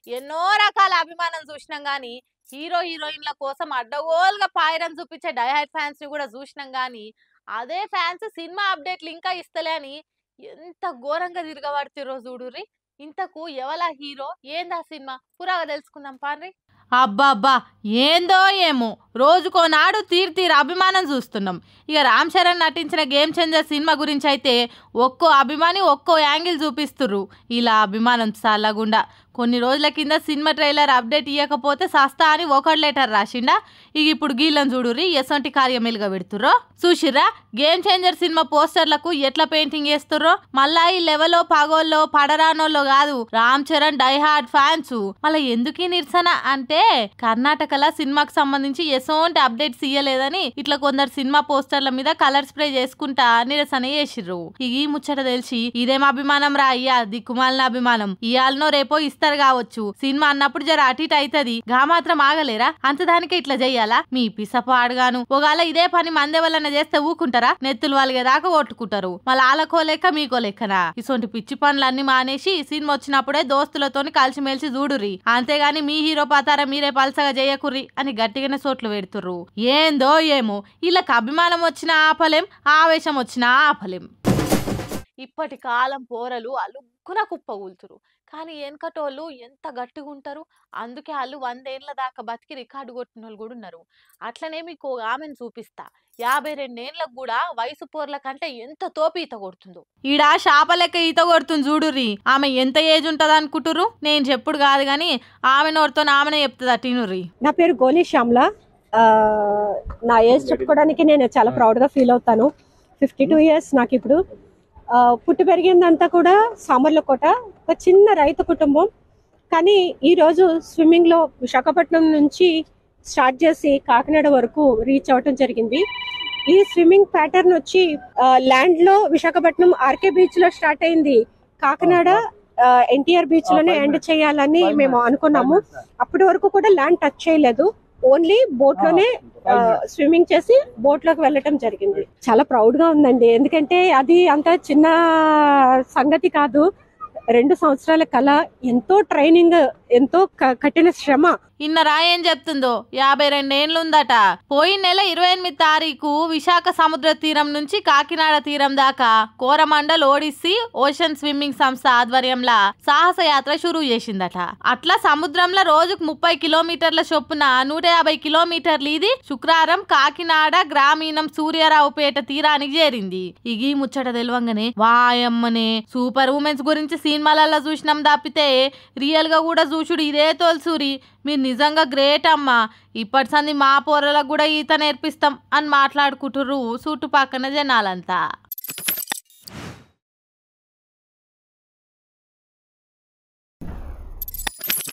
ఎన్నో రకాల అభిమానం చూసినాం గానీ హీరో హీరోయిన్ల కోసం అడ్డగోలుగా పాయరం చూపించే డైహార్డ్ ఫ్యాన్స్ ని కూడా చూసినాం గానీ అదే ఫ్యాన్స్ సినిమా అప్డేట్లు ఇంకా ఇస్తలే అని ఎంత ఘోరంగా తిరగబడుతుర్రో చూడుర్రి. ఇంతకు ఎవలా హీరో ఏందా సినిమా పురాగా తెలుసుకుందాం పాన్రి. అబ్బా ఏందో ఏమో రోజుకో నాడు తీరు అభిమానం చూస్తున్నాం. ఇక రామ్ చరణ్ నటించిన గేమ్ చేంజర్ సినిమా గురించి అయితే ఒక్కో అభిమాని ఒక్కో యాంగిల్ చూపిస్తుర్రు. ఇలా అభిమానం చల్లగుండా కొన్ని రోజుల కింద సినిమా ట్రైలర్ అప్డేట్ ఇవ్వకపోతే సస్తా అని ఒకటి లెటర్ రాసిండా. ఇక ఇప్పుడు గీళ్ళని చూడుర్రి ఎసొంటి కార్యమేలుగా పెడుతుర్రో చూసిర్రా. గేమ్ చేంజర్ సినిమా పోస్టర్లకు ఎట్లా పెయింటింగ్ వేస్తుర్రో. మళ్ళా ఈ లెవెల్లో పగోల్లో పడరానోల్లో కాదు రామ్ చరణ్ డైహార్డ్ ఫ్యాన్స్. మళ్ళీ ఎందుకు నిరసన అంటే కర్ణాటకలో సినిమాకు సంబంధించి ఎసోంటి అప్డేట్స్ ఇయ్యలేదని ఇట్లా కొందరు సినిమా పోస్టర్ల మీద కలర్ స్ప్రే చేసుకుంటా నిరసన చేసిర్రు. ఈ ముచ్చట తెలిసి ఇదేం అభిమానం రా అయ్యా దిక్కుమాలిన అభిమానం. ఇయాలనో రేపో ఇస్తారు కావచ్చు. సినిమా అన్నప్పుడు జర అటు ఇటు అవుతుంది గా మాత్రం ఆగలేరా? అంత దానికే ఇట్లా చెయ్యాలా? మీ పిసపాడుగాను ఒకవేళ ఇదే పని మందే వల్ల చేస్తే ఊకుంటారా? నెత్తులు వాళ్ళగే దాకా కొట్టుకుంటారు. మళ్ళీ ఆలకో లెక్క మీకో లెక్కనా? ఇసొంటి పిచ్చి పనులన్నీ మానేసి సినిమా వచ్చినప్పుడే దోస్తులతోని కలిసిమెలిసి చూడుర్రి. అంతేగాని మీ హీరో పాతారా మీరే పల్సగా చేయకుర్రి అని గట్టిగానే సోట్లు పెడుతుర్రు. ఏందో ఏమో వీళ్ళకి అభిమానం వచ్చినా ఆపలేం, ఆవేశం వచ్చినా ఆపలేం. ఇప్పటి కాలం పోరలు అలుగున కుప్పగూలుతురు. కానీ వెనకటోళ్ళు ఎంత గట్టిగా ఉంటారు. అందుకే వాళ్ళు 100 ఏళ్ల దాకా బతికి రికార్డు కొట్టిన వాళ్ళు కూడా ఉన్నారు. అట్లనే మీకు ఆమెను చూపిస్తా. 52 ఏళ్ళకు కూడా వయసు పోర్ల కంటే ఎంత తోపి ఈత కొడుతుందో. ఈడ శాప లెక్క ఈత కొడుతుంది చూడుర్రి. ఆమె ఎంత ఏజ్ ఉంటది అనుకుంటుర్రు? నేను చెప్పుడు కాదు గాని ఆమె నోటితో ఆమెనే చెప్తుంది అటినుర్రి. నా పేరు గోలి శ్యామ్లా. నా ఏజ్ చెప్పుకోవడానికి నేను చాలా ప్రౌడ్ గా ఫీల్ అవుతాను. 52 ఇయర్స్ నాకు ఇప్పుడు. పుట్టి పెరిగిందంతా కూడా సామర్లకోట, ఒక చిన్న రైతు కుటుంబం. కానీ ఈరోజు స్విమ్మింగ్లో విశాఖపట్నం నుంచి స్టార్ట్ చేసి కాకినాడ వరకు రీచ్ అవటం జరిగింది. ఈ స్విమ్మింగ్ ప్యాటర్న్ వచ్చి ల్యాండ్లో విశాఖపట్నం ఆర్కే బీచ్లో స్టార్ట్ అయింది. కాకినాడ ఎన్టీఆర్ బీచ్లోనే ఎండ్ చేయాలని మేము అనుకున్నాము. అప్పటి వరకు కూడా ల్యాండ్ టచ్ చేయలేదు. ఓన్లీ బోట్ లోనే స్విమ్మింగ్ చేసి బోట్ లోకి వెళ్ళటం జరిగింది. చాలా ప్రౌడ్ గా ఉందండి. ఎందుకంటే అది అంత చిన్న సంగతి కాదు. 2 సంవత్సరాల కళ, ఎంతో ట్రైనింగ్, ఎంతో కఠిన శ్రమ. ఇన్నరా ఏం చెప్తుందో 52 ఏళ్ళు ఉందట. పోయిన నెల 28 తారీఖు విశాఖ సముద్ర తీరం నుంచి కాకినాడ తీరం దాకా కోరమండల్ ఓడిస్సీ ఓషన్ స్విమ్మింగ్ సంస్థ ఆధ్వర్యంలో సాహస యాత్ర షురూ చేసిందట. అట్లా సముద్రంలో రోజుకు 30 కిలోమీటర్ల చొప్పున 150 కిలోమీటర్లు ఇది శుక్రవారం కాకినాడ గ్రామీణం సూర్యారావుపేట తీరానికి చేరింది. ఇగి ముచ్చట తెలివంగానే వాయమ్మనే సూపర్ ఉమెన్స్ గురించి సినిమాలలో చూసినాం తప్పితే రియల్ గా కూడా చూసుడు ఇదే తోల్సూరి. మీరు నిజంగా గ్రేట్ అమ్మా, ఇప్పటి సంది మా పోరలకు కూడా ఈత నేర్పిస్తాం అని మాట్లాడుకుంటుర్రు చుట్టుపక్కన జనాలంతా.